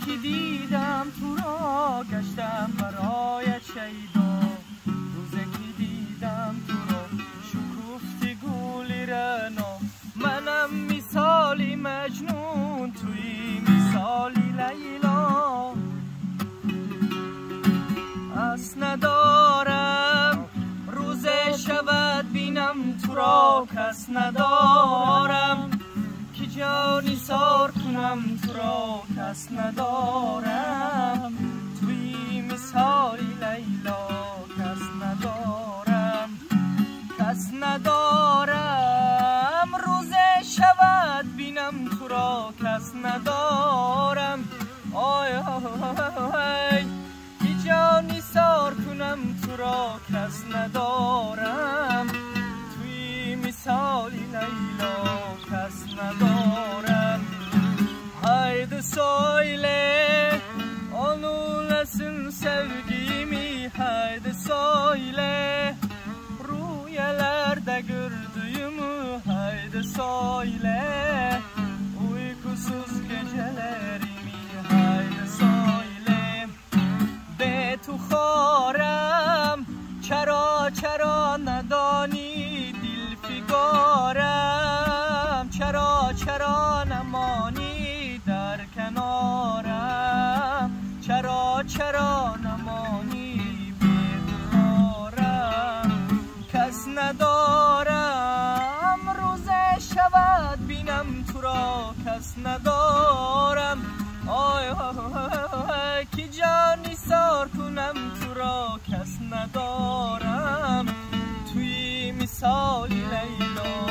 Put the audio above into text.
که دیدم تو را گشتم برایت شیدا، روزی که دیدم تو را شکفتی گولی رنا. منم مثالی مجنون توی مثالی لیلا. اس ندارم روز شود بینم تو را، کس ندارم که جانی سار کنم تو را، کس ندارم توی مثالی لیلا. کس ندارم، کس ندارم روز شود بینم تو را، کس ندارم. آی آی که جانی سار کنم تو را، کس ندارم توی مثالی لیلا. کس ندارم. Haydi söyle onunlasın sevgimi, haydi söyle rüyalarda gördüğümü, haydi söyle uykusuz gecelerimi, haydi söyle. به تو خارم چرا چرا ندانی دل فگارم، چرا چرا نمانی در کنارم، چرا چرا نمانی بی‌قرارم. کس ندارم روز شود بینم تو را، کس ندارم. آی آی که جانی سار کنم تو را، کس ندارم توی مثالی لیلا.